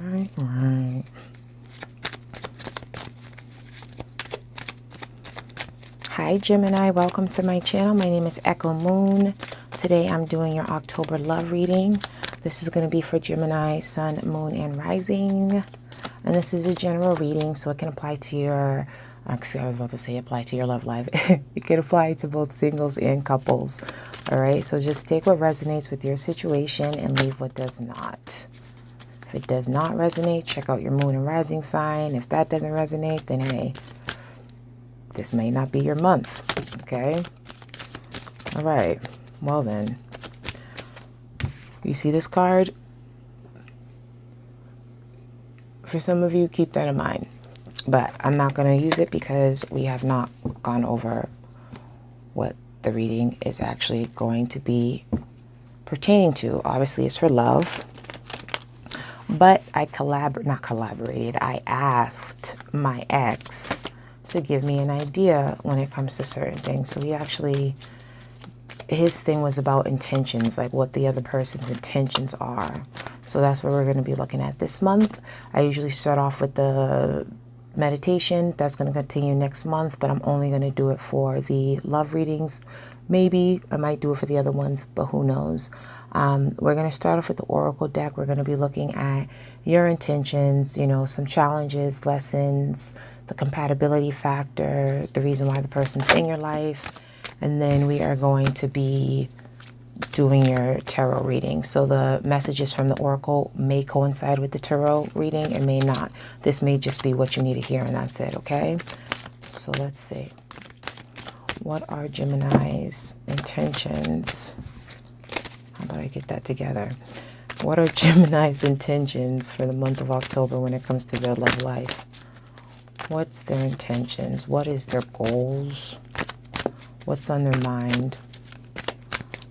Right. Hi Gemini, welcome to my channel. My name is Echo Moon. Today I'm doing your October love reading. This is going to be for Gemini, Sun, Moon, and Rising. And this is a general reading, so it can apply to your, actually I was about to say apply to your love life. It can apply to both singles and couples. All right, so just take what resonates with your situation and leave what does not. If it does not resonate, check out your moon and rising sign. If that doesn't resonate, then hey, this may not be your month, okay? All right, well then, you see this card? For some of you, keep that in mind. But I'm not going to use it because we have not gone over what the reading is actually going to be pertaining to. Obviously, it's for love. But I I asked my ex to give me an idea when it comes to certain things. So he actually, his thing was about intentions, like what the other person's intentions are. So that's what we're going to be looking at this month. I usually start off with the meditation. That's going to continue next month, but I'm only going to do it for the love readings. Maybe I might do it for the other ones, but who knows? We're going to start off with the Oracle deck. We're going to be looking at your intentions, you know, some challenges, lessons, the compatibility factor, the reason why the person's in your life. And then we are going to be doing your tarot reading. So the messages from the Oracle may coincide with the tarot reading and may not. This may just be what you need to hear and that's it, okay? So let's see. What are Gemini's intentions? How about I get that together? What are Gemini's intentions for the month of October when it comes to their love life? What's their intentions? What is their goals? What's on their mind?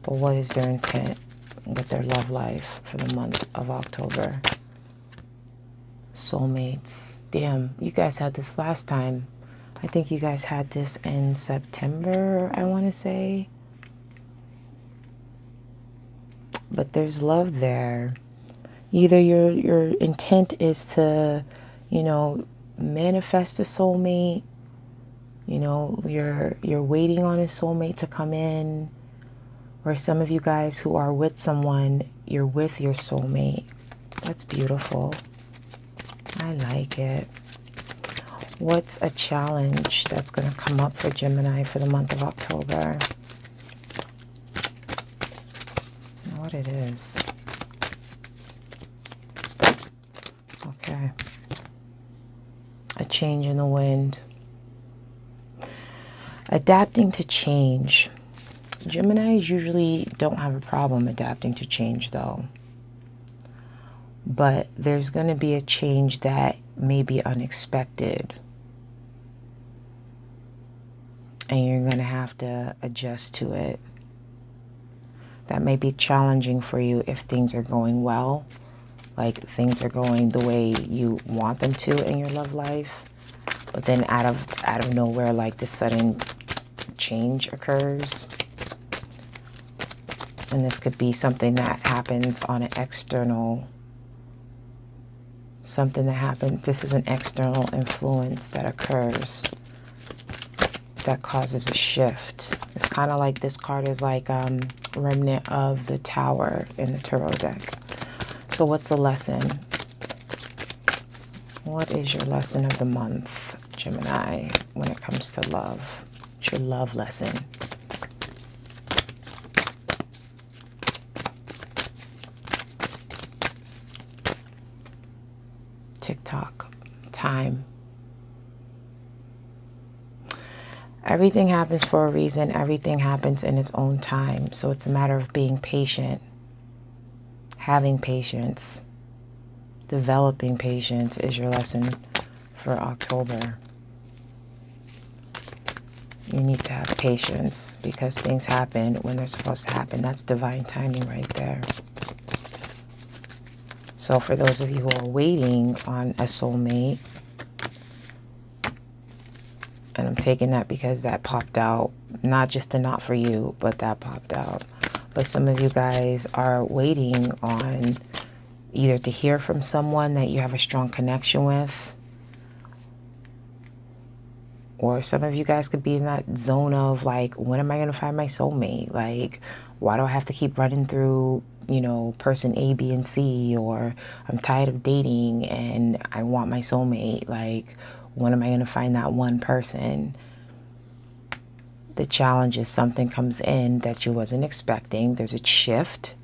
But what is their intent with their love life for the month of October? Soulmates. Damn, you guys had this last time. I think you guys had this in September, I want to say. But there's love there. Either your intent is to, you know, manifest a soulmate. You know, you're waiting on a soulmate to come in. Or some of you guys who are with someone, you're with your soulmate. That's beautiful. I like it. What's a challenge that's going to come up for Gemini for the month of October? I know what it is. Okay. A change in the wind. Adapting to change. Geminis usually don't have a problem adapting to change though. But there's going to be a change that may be unexpected. And you're going to have to adjust to it. That may be challenging for you if things are going well. Like things are going the way you want them to in your love life. But then out of nowhere, like this sudden change occurs. And this could be something that happens on an external, something that happened. This is an external influence that occurs that causes a shift. It's kind of like this card is like remnant of the Tower in the tarot deck. So what's the lesson? What is your lesson of the month, Gemini, when it comes to love? What's your love lesson? TikTok. Time. Everything happens for a reason. Everything happens in its own time. So it's a matter of being patient, having patience, developing patience is your lesson for October. You need to have patience because things happen when they're supposed to happen. That's divine timing right there. So for those of you who are waiting on a soulmate, and I'm taking that because that popped out, not just the not for you, but that popped out. But some of you guys are waiting on either to hear from someone that you have a strong connection with, or some of you guys could be in that zone of like, when am I going to find my soulmate? Like, why do I have to keep running through, you know, person A, B, and C? Or I'm tired of dating and I want my soulmate. Like, when am I going to find that one person? The challenge is something comes in that you wasn't expecting. There's a shift.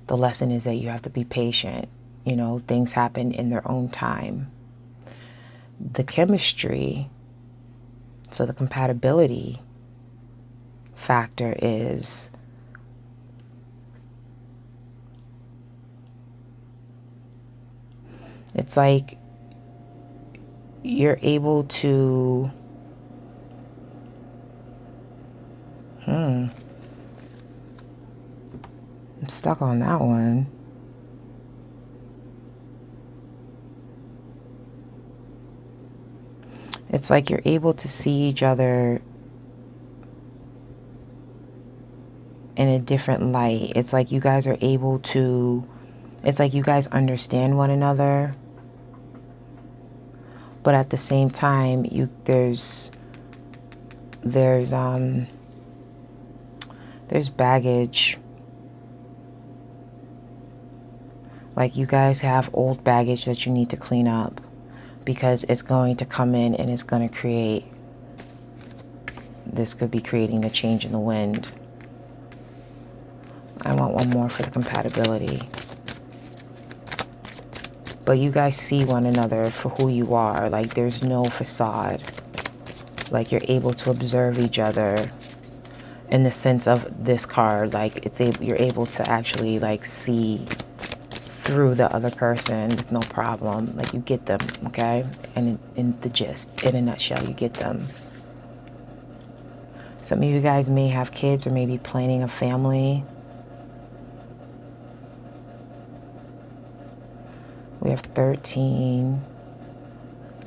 The lesson is that you have to be patient. You know, things happen in their own time. The chemistry, so the compatibility factor is it's like you're able to I'm stuck on that one. It's like you're able to see each other in a different light. It's like you guys are able to, it's like you guys understand one another, but at the same time, there's baggage. Like you guys have old baggage that you need to clean up, because it's going to come in and it's going to create, this could be creating a change in the wind. I want one more for the compatibility. But you guys see one another for who you are. Like there's no facade. Like you're able to observe each other in the sense of this card. Like you're able to actually like see through the other person with no problem. Like you get them, okay? And in the gist, in a nutshell, you get them. Some of you guys may have kids or maybe planning a family. We have 13.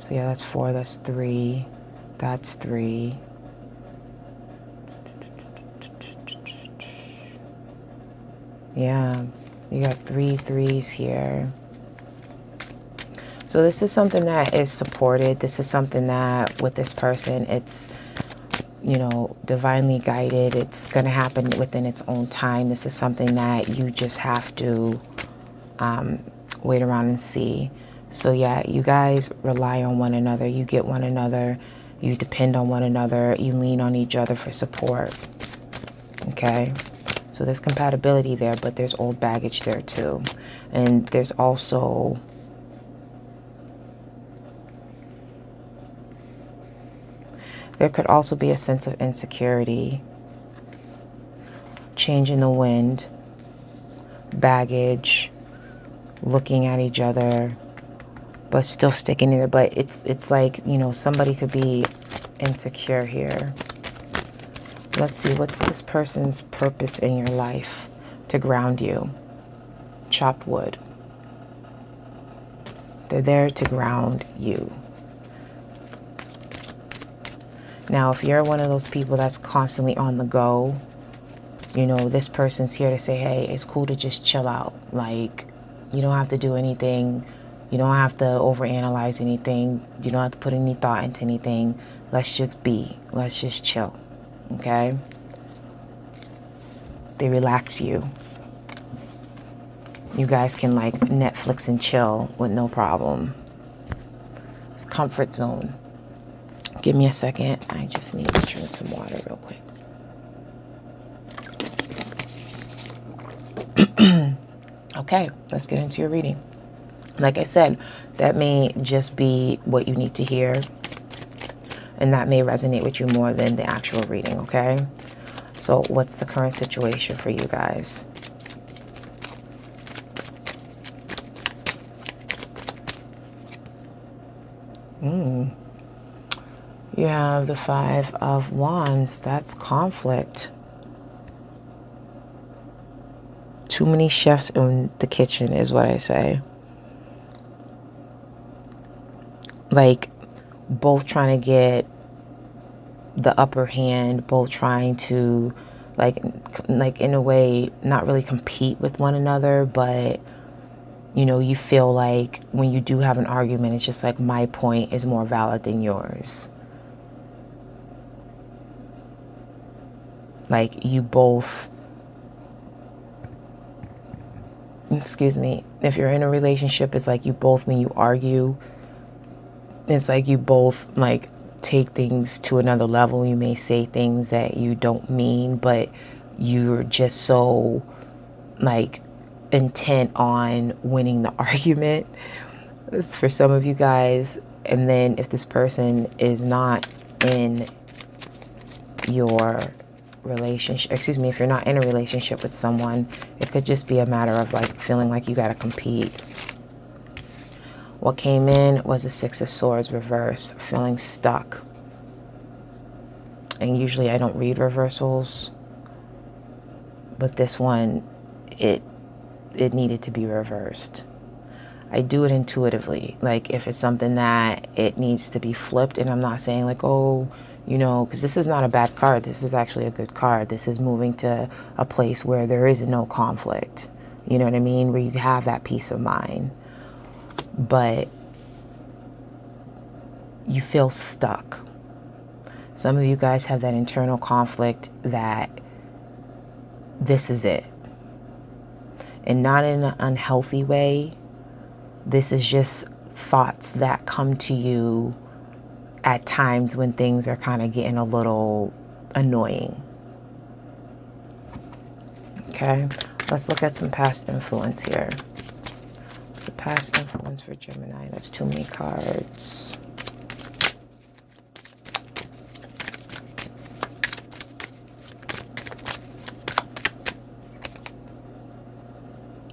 So yeah, that's 4, that's 3. That's 3. Yeah, you got 3 3s here. So this is something that is supported. This is something that with this person, it's, you know, divinely guided. It's going to happen within its own time. This is something that you just have to wait around and see. So yeah, you guys rely on one another. You get one another. You depend on one another. You lean on each other for support. Okay? So there's compatibility there, but there's old baggage there too. And there's also there could also be a sense of insecurity, change in the wind, baggage, looking at each other, but still sticking in there. But it's like, you know, somebody could be insecure here. Let's see, what's this person's purpose in your life to ground you? Chopped wood. They're there to ground you. Now, if you're one of those people that's constantly on the go, you know, this person's here to say, hey, it's cool to just chill out. Like, you don't have to do anything. You don't have to overanalyze anything. You don't have to put any thought into anything. Let's just be. Let's just chill. Okay? They relax you. You guys can like Netflix and chill with no problem. It's comfort zone. Give me a second. I just need to drink some water real quick. Okay, let's get into your reading. Like I said, that may just be what you need to hear, and that may resonate with you more than the actual reading, okay? So what's the current situation for you guys? You have the 5 of Wands. That's conflict. Too many chefs in the kitchen is what I say. Like, both trying to get the upper hand, both trying to, like in a way, not really compete with one another, but You know, you feel like when you do have an argument, it's just like my point is more valid than yours. Like you both, excuse me, if you're in a relationship, it's like you both, when you argue, it's like you both like take things to another level. You may say things that you don't mean, but you're just so like intent on winning the argument for some of you guys. And then if this person is not in your relationship, excuse me, if you're not in a relationship with someone, it could just be a matter of like feeling like you got to compete. What came in was a Six of Swords reverse, feeling stuck. And usually I don't read reversals, but this one, it needed to be reversed. I do it intuitively. Like if it's something that it needs to be flipped, and I'm not saying like, oh, you know, because this is not a bad card. This is actually a good card. This is moving to a place where there is no conflict. You know what I mean? Where you have that peace of mind. But you feel stuck. Some of you guys have that internal conflict that this is it. And not in an unhealthy way. This is just thoughts that come to you at times when things are kind of getting a little annoying. Okay, let's look at some past influence here. What's the past influence for Gemini? That's too many cards.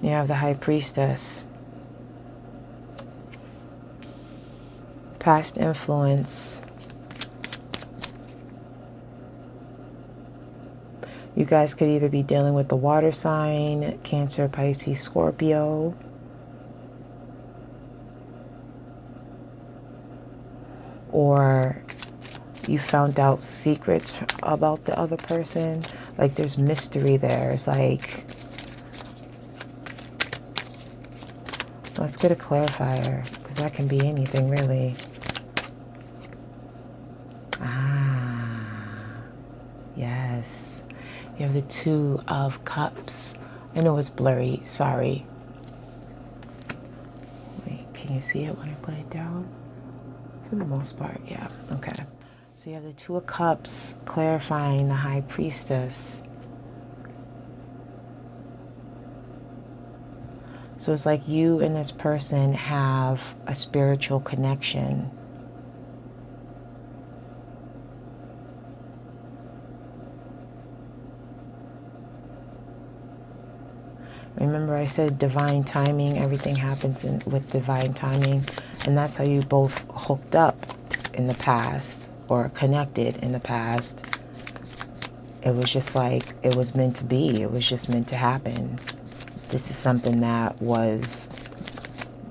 You have the High Priestess. Past influence. You guys could either be dealing with the water sign, Cancer, Pisces, Scorpio. Or you found out secrets about the other person. Like there's mystery there. It's like, let's get a clarifier, because that can be anything really. Yes. You have the Two of Cups. I know it's blurry, sorry. Wait, can you see it when I put it down? For the most part, yeah, okay. So you have the Two of Cups clarifying the High Priestess. So it's like you and this person have a spiritual connection. Remember I said divine timing, everything happens with divine timing, and that's how you both hooked up in the past or connected in the past. It was just like, it was meant to be, it was just meant to happen. This is something that was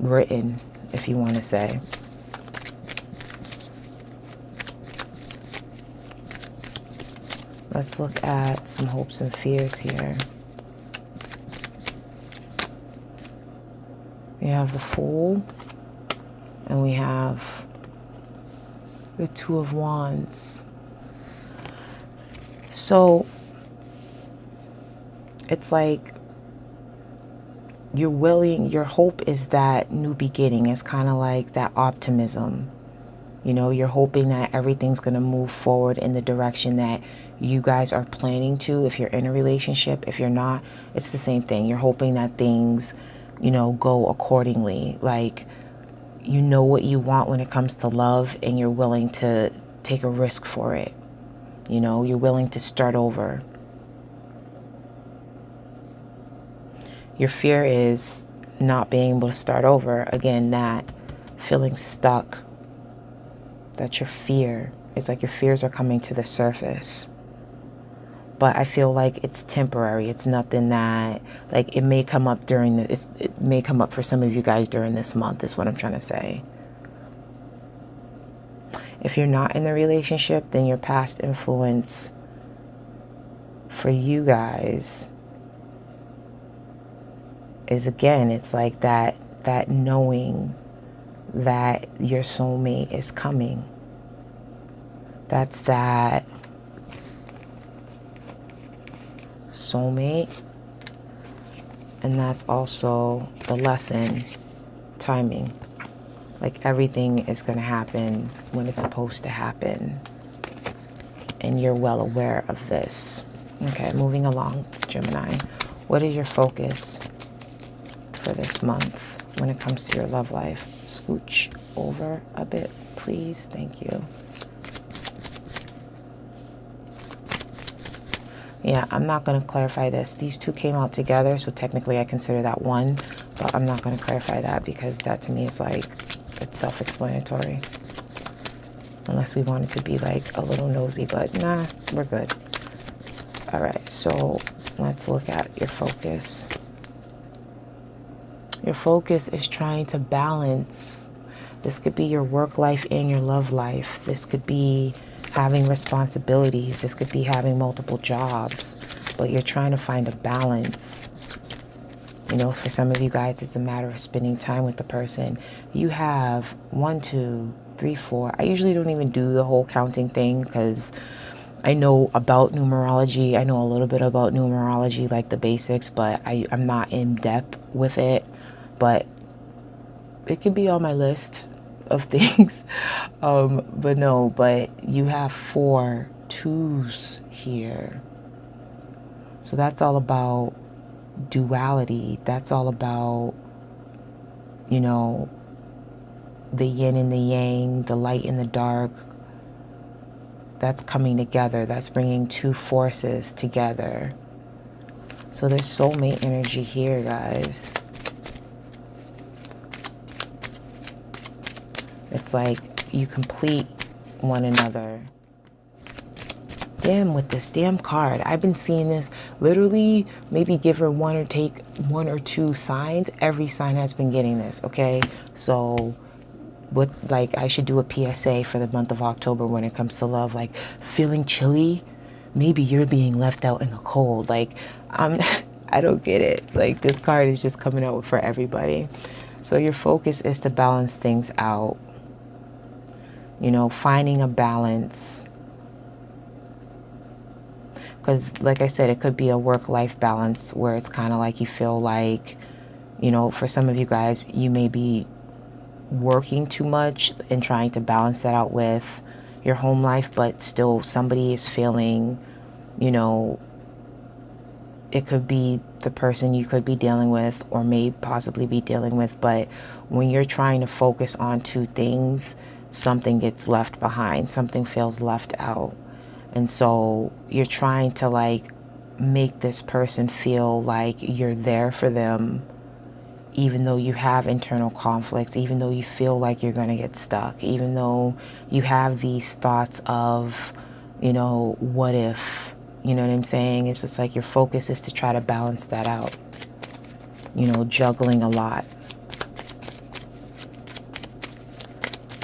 written, if you want to say. Let's look at some hopes and fears here. We have the Fool, and we have the Two of Wands. So it's like you're willing, your hope is that new beginning. It's kind of like that optimism. You know, you're hoping that everything's going to move forward in the direction that you guys are planning to. If you're in a relationship, if you're not, it's the same thing. You're hoping that things, you know, go accordingly. Like, you know what you want when it comes to love, and you're willing to take a risk for it. You know, you're willing to start over. Your fear is not being able to start over. Again, that feeling stuck. That's your fear. It's like your fears are coming to the surface. But I feel like it's temporary. It's nothing that, like, it may come up during this, it may come up for some of you guys during this month, is what I'm trying to say. If you're not in the relationship, then your past influence for you guys is, again, it's like that knowing that your soulmate is coming. That's that soulmate. And that's also the lesson, timing. Like everything is going to happen when it's supposed to happen. And you're well aware of this. Okay, moving along, Gemini. What is your focus for this month when it comes to your love life? Scooch over a bit, please. Thank you. Yeah, I'm not going to clarify this. These two came out together, so technically I consider that one, but I'm not going to clarify that because that to me is like, it's self-explanatory. Unless we want it to be like a little nosy, but nah, we're good. All right, so let's look at your focus. Your focus is trying to balance. This could be your work life and your love life. This could be having responsibilities. This could be having multiple jobs, but you're trying to find a balance. You know, for some of you guys, it's a matter of spending time with the person. You have 1, 2, 3, 4. I usually don't even do the whole counting thing because I know about numerology. I know a little bit about numerology, like the basics, but I'm not in depth with it. But it could be on my list of things. But no, but you have 4 2s here. So that's all about duality. That's all about, you know, the yin and the yang, the light and the dark. That's coming together. That's bringing 2 forces together. So there's soulmate energy here, guys. It's like you complete one another. Damn, with this damn card, I've been seeing this literally. Maybe give her one or take 1 or 2 signs. Every sign has been getting this. Okay, so what, like, I should do a PSA for the month of October when it comes to love. Like, feeling chilly, maybe you're being left out in the cold. Like, I don't get it. Like, this card is just coming out for everybody. So your focus is to balance things out. You know, finding a balance. Because, like I said, it could be a work-life balance where it's kind of like you feel like, you know, for some of you guys, you may be working too much and trying to balance that out with your home life, but still somebody is feeling, you know, it could be the person you could be dealing with or may possibly be dealing with, but when you're trying to focus on 2 things, something gets left behind, something feels left out. And so you're trying to like make this person feel like you're there for them, even though you have internal conflicts, even though you feel like you're going to get stuck, even though you have these thoughts of, you know, what if, you know what I'm saying? It's just like your focus is to try to balance that out, you know, juggling a lot.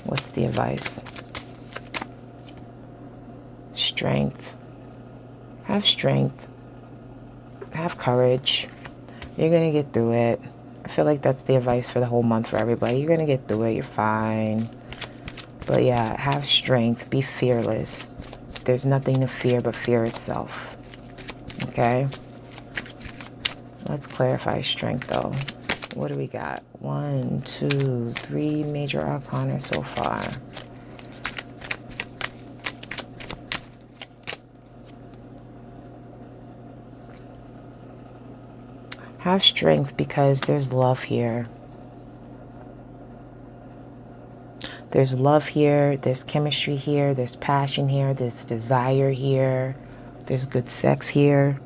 What's the advice? Strength. Have strength. Have courage. You're going to get through it. I feel like that's the advice for the whole month for everybody. You're going to get through it. You're fine. But yeah, have strength. Be fearless. There's nothing to fear but fear itself. Okay? Let's clarify strength though. What do we got? 1, 2, 3 major arcana so far. Have strength because there's love here. There's love here. There's chemistry here. There's passion here. There's desire here. There's good sex here.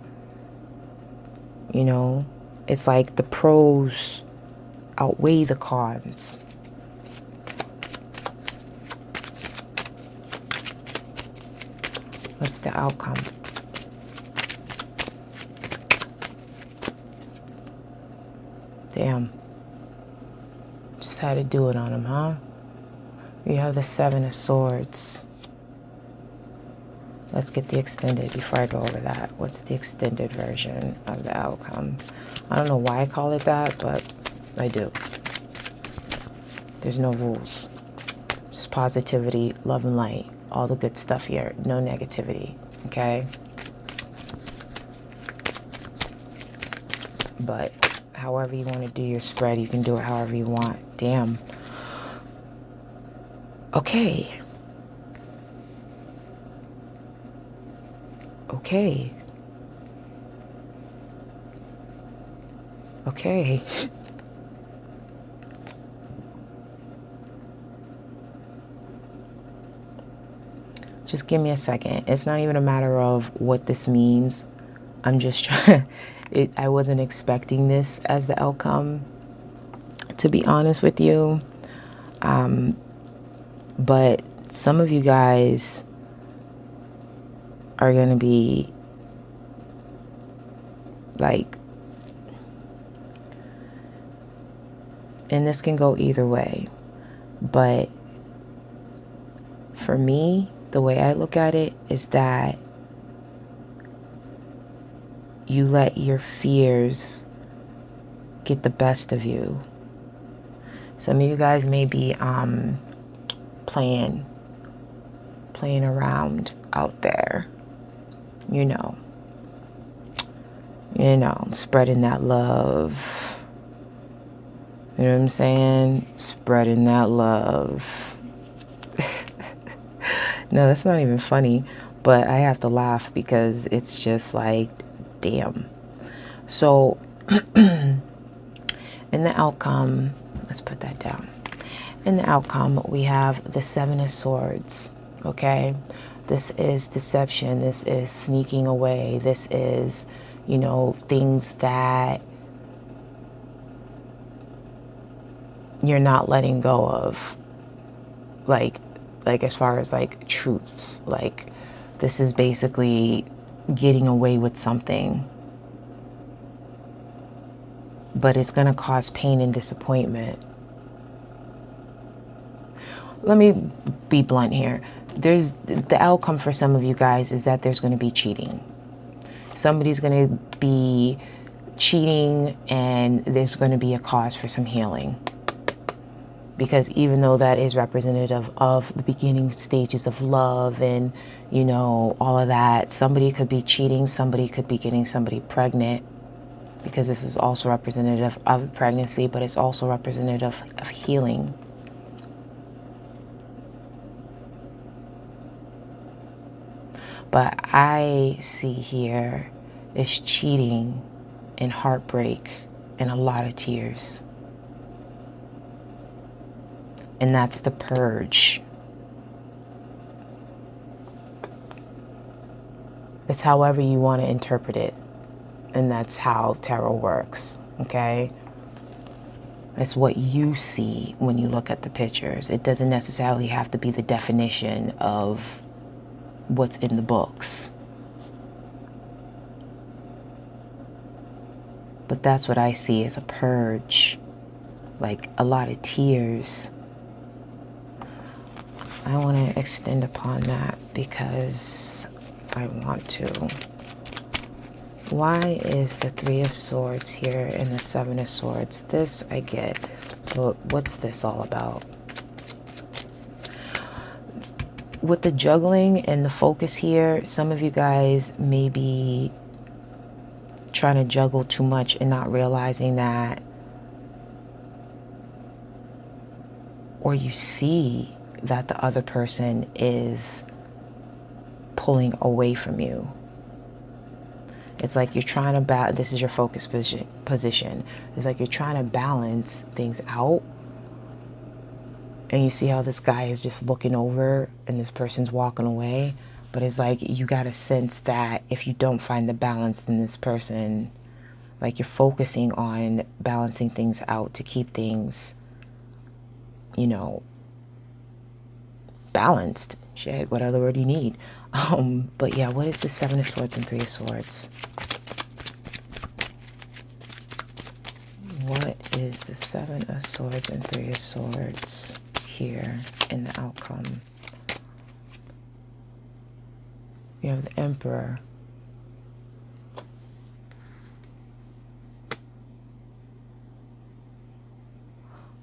You know, it's like the pros outweigh the cons. What's the outcome? Damn. Just had to do it on him, huh? You have the 7 of Swords. Let's get the extended before I go over that. What's the extended version of the outcome? I don't know why I call it that, but I do. There's no rules. Just positivity, love and light. All the good stuff here. No negativity. Okay? But however you want to do your spread, you can do it however you want. Damn. Okay. Okay. Okay. Just give me a second. It's not even a matter of what this means. I'm just trying. I wasn't expecting this as the outcome, to be honest with you. But some of you guys are going to be like, and this can go either way, but for me, the way I look at it is that you let your fears get the best of you. Some of you guys may be playing around out there, you know, spreading that love. You know what I'm saying? Spreading that love. No, that's not even funny, but I have to laugh because it's just like, damn. So in the outcome, let's put that down. In the outcome, we have the Seven of Swords, okay? This is deception. This is sneaking away. This is, you know, things that you're not letting go of. Like as far as like truths, like this is basically getting away with something, but it's going to cause pain and disappointment. Let me be blunt here. There's the outcome for some of you guys is that there's going to be cheating. Somebody's going to be cheating, and there's going to be a cause for some healing. Because even though that is representative of the beginning stages of love and, you know, all of that, somebody could be cheating, somebody could be getting somebody pregnant, because this is also representative of pregnancy, but it's also representative of healing. But I see here is cheating and heartbreak and a lot of tears. And that's the purge. It's however you want to interpret it. And that's how tarot works, okay? It's what you see when you look at the pictures. It doesn't necessarily have to be the definition of what's in the books. But that's what I see as a purge. Like a lot of tears. I want to extend upon that because I want to. Why is the Three of Swords here and the Seven of Swords? This I get, but what's this all about? With the juggling and the focus here, some of you guys may be trying to juggle too much and not realizing that, or you see that the other person is pulling away from you. It's like you're trying to balance. This is your focus position. It's like you're trying to balance things out. And you see how this guy is just looking over and this person's walking away. But it's like you got to sense that if you don't find the balance in this person, like you're focusing on balancing things out to keep things, you know, balanced. Shit, what other word you need? But yeah, what is the Seven of Swords and Three of Swords? What is the Seven of Swords and Three of Swords here in the outcome? You have the Emperor.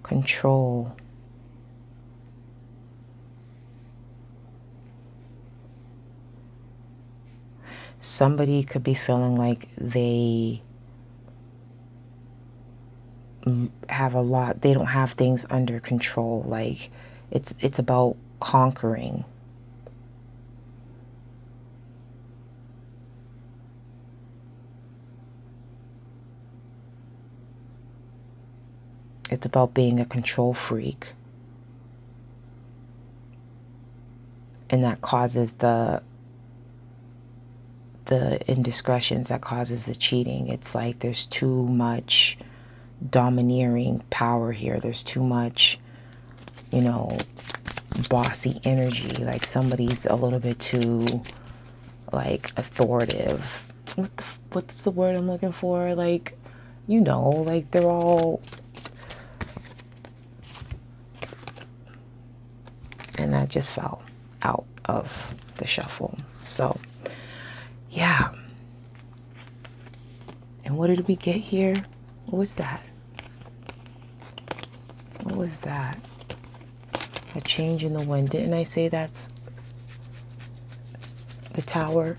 Control. Somebody could be feeling like they have a lot, they don't have things under control. Like it's about conquering. It's about being a control freak. And that causes the indiscretions, that causes the cheating. It's like there's too much domineering power here. There's too much, you know, bossy energy. Like somebody's a little bit too, like, authoritative. What's the word I'm looking for? Like, you know, like they're all... And that just fell out of the shuffle. So, yeah. And what did we get here? What was that? What was that? A change in the wind. Didn't I say that's the Tower?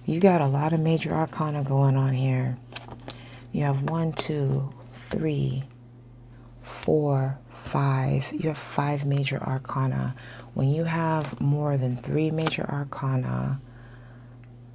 You got a lot of major arcana going on here. You have 1, 2, 3, 4, 5. You have 5 major arcana. When you have more than 3 major arcana,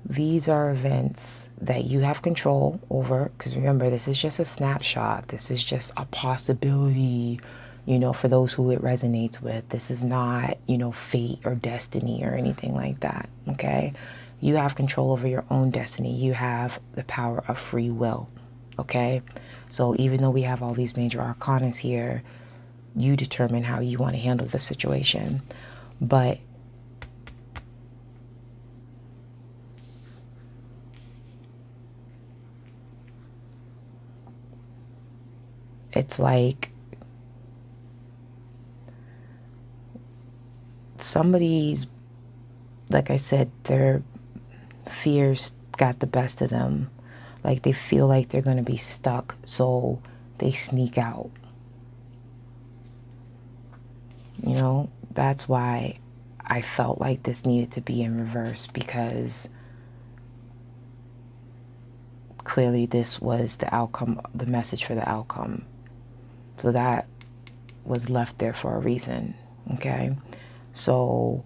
these are events that you have control over. Because remember, this is just a snapshot. This is just a possibility, you know, for those who it resonates with. This is not, you know, fate or destiny or anything like that. Okay? You have control over your own destiny. You have the power of free will. Okay? So even though we have all these major arcanas here, you determine how you want to handle the situation. But it's like somebody's, like I said, their fears got the best of them. Like they feel like they're going to be stuck, so they sneak out. You know, that's why I felt like this needed to be in reverse, because clearly this was the outcome, the message for the outcome. So that was left there for a reason, okay? So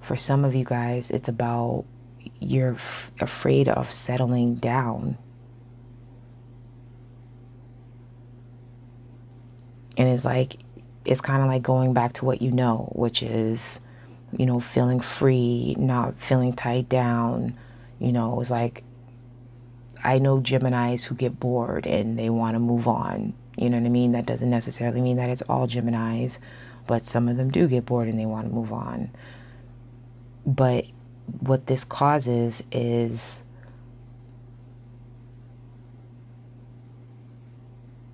for some of you guys, it's about you're afraid of settling down. And it's like, it's kind of like going back to what you know, which is, you know, feeling free, not feeling tied down. You know, it's like, I know Geminis who get bored and they want to move on. You know what I mean? That doesn't necessarily mean that it's all Geminis, but some of them do get bored and they want to move on. But what this causes is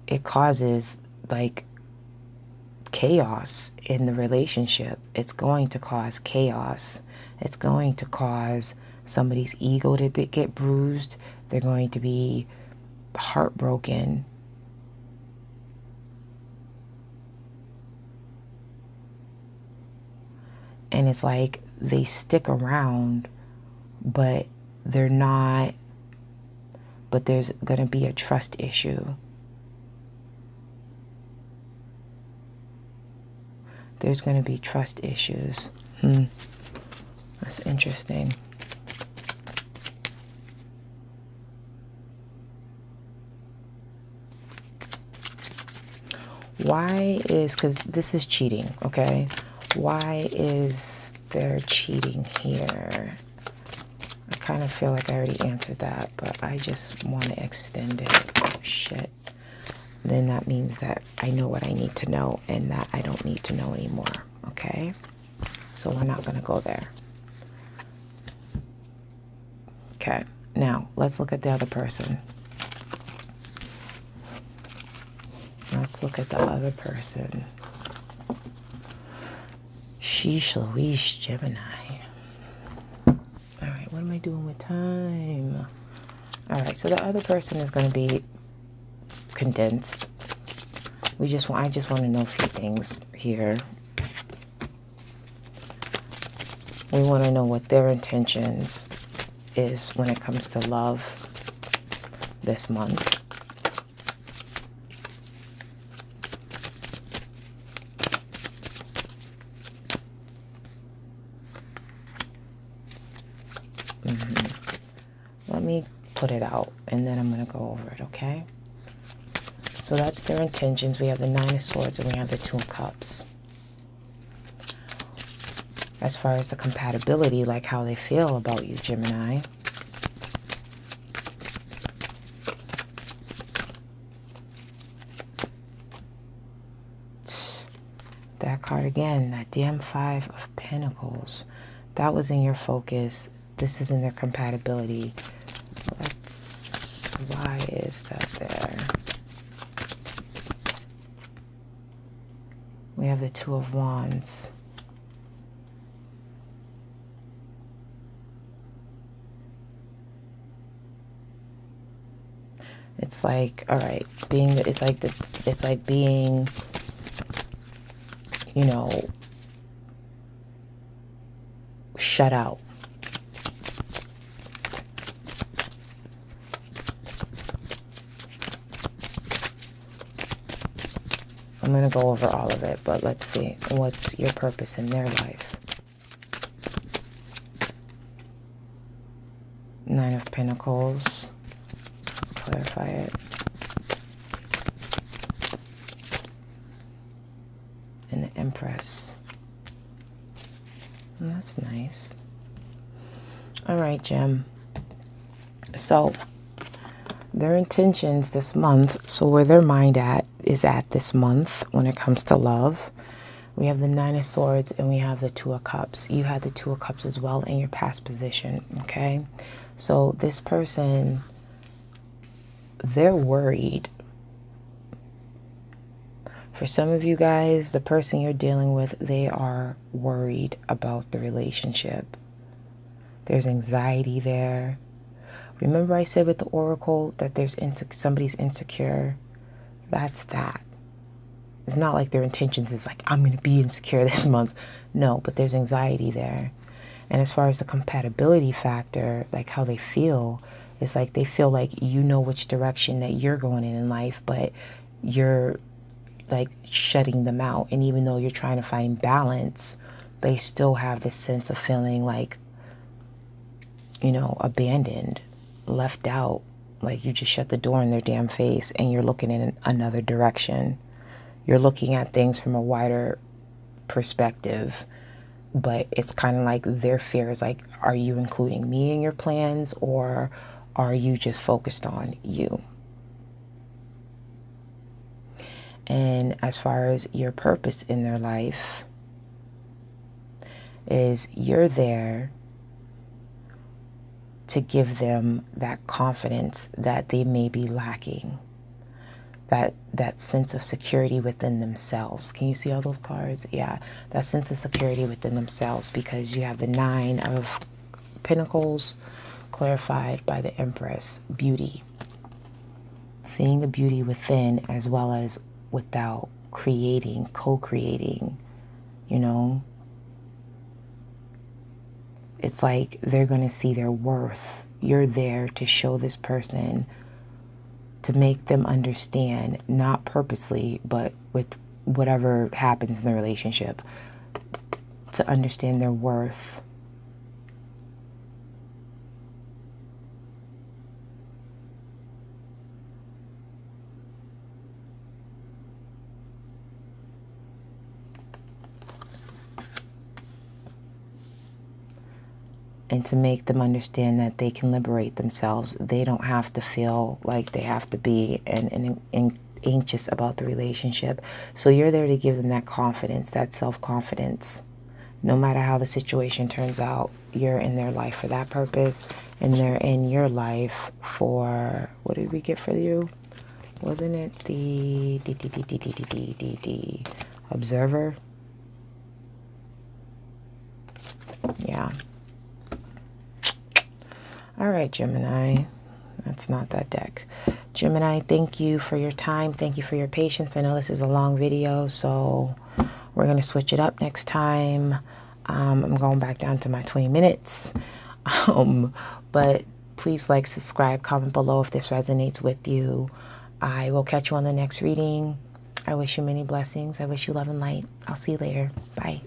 it causes like chaos in the relationship. It's going to cause chaos. It's going to cause somebody's ego to get bruised. They're going to be heartbroken. And it's like they stick around, but they're not, but there's going to be a trust issue. There's going to be trust issues. That's interesting. Why is, because this is cheating, okay? Why is there cheating here? I kind of feel like I already answered that, but I just want to extend it. Oh, shit. Then that means that I know what I need to know and that I don't need to know anymore, okay? So we're not going to go there. Okay, now let's look at the other person. Let's look at the other person. Sheesh Louise, Gemini. All right, what am I doing with time? All right, so the other person is going to be condensed. I just want to know a few things here. We want to know what their intentions is when it comes to love this month. Let me put it out and then I'm going to go over it, okay? So that's their intentions. We have the Nine of Swords and we have the Two of Cups. As far as the compatibility, like how they feel about you, Gemini. That card again, that damn Five of Pentacles. That was in your focus. This is in their compatibility. Why is that there? We have the Two of Wands. It's like, all right, it's like being, you know, shut out. I'm going to go over all of it, but let's see. What's your purpose in their life? Nine of Pentacles. Let's clarify it. And the Empress. And that's nice. All right, Gem. So their intentions this month, so where their mind is at this month when it comes to love. We have the Nine of Swords and we have the Two of Cups. You had the Two of Cups as well in your past position, okay? So this person, they're worried. For some of you guys, the person you're dealing with, they are worried about the relationship. There's anxiety there. Remember I said with the Oracle that there's somebody's insecure? That's that. It's not like their intentions is like, I'm going to be insecure this month. No, but there's anxiety there. And as far as the compatibility factor, like how they feel, it's like they feel like you know which direction that you're going in life, but you're like shutting them out. And even though you're trying to find balance, they still have this sense of feeling like, you know, abandoned, left out. Like you just shut the door in their damn face and you're looking in another direction. You're looking at things from a wider perspective, but it's kind of like their fear is like, are you including me in your plans or are you just focused on you? And as far as your purpose in their life is, you're there to give them that confidence that they may be lacking. That sense of security within themselves. Can you see all those cards? Yeah, that sense of security within themselves, because you have the Nine of Pentacles clarified by the Empress. Beauty. Seeing the beauty within as well as without, creating, co-creating, you know. It's like they're going to see their worth. You're there to show this person, to make them understand, not purposely, but with whatever happens in the relationship, to understand their worth. And to make them understand that they can liberate themselves. They don't have to feel like they have to be and anxious about the relationship. So you're there to give them that confidence, that self-confidence. No matter how the situation turns out, you're in their life for that purpose. And they're in your life for, what did we get for you? Wasn't it the Observer? Yeah. All right, Gemini. That's not that deck. Gemini, thank you for your time. Thank you for your patience. I know this is a long video, so we're going to switch it up next time. I'm going back down to my 20 minutes. But please like, subscribe, comment below if this resonates with you. I will catch you on the next reading. I wish you many blessings. I wish you love and light. I'll see you later. Bye.